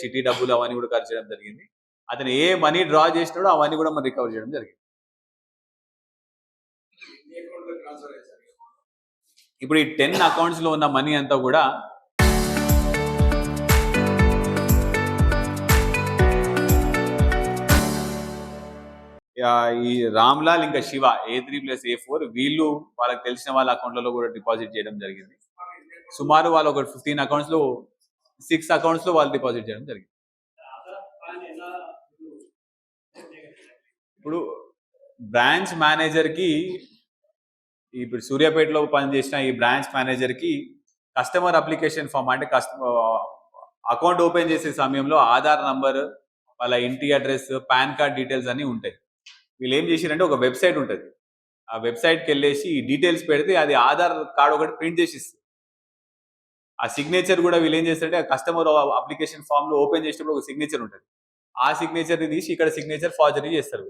చిట్టి డబ్బులు అవన్నీ కూడా ఖర్చు చేయడం జరిగింది. అతను ఏ మనీ డ్రా చేసినాడో అవన్నీ కూడా మనం రికవర్ చేయడం జరిగింది. ఇప్పుడు ఈ 10 అకౌంట్స్ లో ఉన్న మనీ అంతా కూడా ఈ రామ్లాల్ ఇంకా శివ A3+A4 వీళ్ళు వాళ్ళకి తెలిసిన వాళ్ళ అకౌంట్లలో కూడా డిపాజిట్ చేయడం జరిగింది. సుమారు వాళ్ళు ఒక 15 అకౌంట్స్ లో 6 అకౌంట్స్ లో వాళ్ళు డిపాజిట్ చేయడం జరిగింది. ఇప్పుడు బ్రాంచ్ మేనేజర్ కి ఇప్పుడు సూర్యాపేటలో పనిచేసిన ఈ బ్రాంచ్ మేనేజర్ కి కస్టమర్ అప్లికేషన్ ఫామ్ అంటే అకౌంట్ ఓపెన్ చేసే సమయంలో ఆధార్ నంబర్, వాళ్ళ ఇంటి అడ్రస్, పాన్ కార్డ్ డీటెయిల్స్ అన్ని ఉంటాయి. వీళ్ళు ఏం చేసిరంటే ఒక వెబ్సైట్ ఉంటుంది, ఆ వెబ్సైట్కి వెళ్ళేసి ఈ డీటెయిల్స్ పెడితే అది ఆధార్ కార్డ్ ఒకటి ప్రింట్ చేసి ఇస్తుంది. ఆ సిగ్నేచర్ కూడా వీళ్ళు ఏం చేస్తారంటే ఆ కస్టమర్ అప్లికేషన్ ఫామ్ లో ఓపెన్ చేసినప్పుడు ఒక సిగ్నేచర్ ఉంటుంది, ఆ సిగ్నేచర్ని తీసి ఇక్కడ సిగ్నేచర్ ఫార్జరీ చేస్తారు.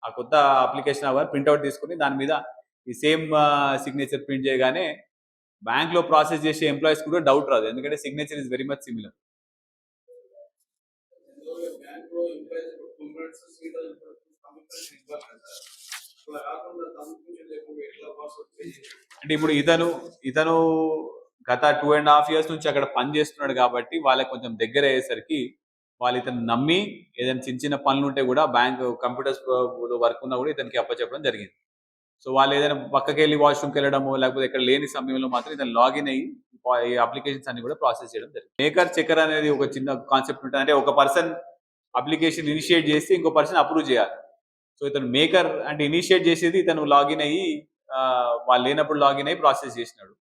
ఆ కొత్త అప్లికేషన్ అవర్ ప్రింట్అవుట్ తీసుకుని దాని మీద ఈ సేమ్ సిగ్నేచర్ ప్రింట్ చేయగానే బ్యాంక్ లో ప్రాసెస్ చేసే ఎంప్లాయీస్ కూడా డౌట్ రాదు, ఎందుకంటే signature is very much similar. అంటే ఇప్పుడు ఇతను గత 2.5 years నుంచి అక్కడ పని చేస్తున్నాడు కాబట్టి వాళ్ళకి కొంచెం దగ్గర అయ్యేసరికి వాళ్ళు ఇతను నమ్మి ఏదైనా చిన్న చిన్న పనులు ఉంటే కూడా బ్యాంక్ కంప్యూటర్స్ వర్క్ ఉన్నా కూడా ఇతనికి అప్పచెప్పడం జరిగింది. సో వాళ్ళు ఏదైనా పక్కకి వెళ్ళి వాష్రూమ్కి వెళ్ళడము లేకపోతే ఇక్కడ లేని సమయంలో మాత్రం ఇతను లాగిన్ అయ్యి ఈ అప్లికేషన్స్ అన్ని కూడా ప్రాసెస్ చేయడం జరిగింది. మేకర్ చెక్కర్ అనేది ఒక చిన్న కాన్సెప్ట్ ఉంటుంది, అంటే ఒక పర్సన్ అప్లికేషన్ ఇనిషియేట్ చేసి ఇంకో పర్సన్ అప్రూవ్ చేయాలి. సో ఇతను మేకర్ అంటే ఇనిషియేట్ చేసేది ఇతను లాగిన్ అయ్యి వాళ్ళు లేనప్పుడు లాగిన్ అయ్యి ప్రాసెస్ చేసినాడు.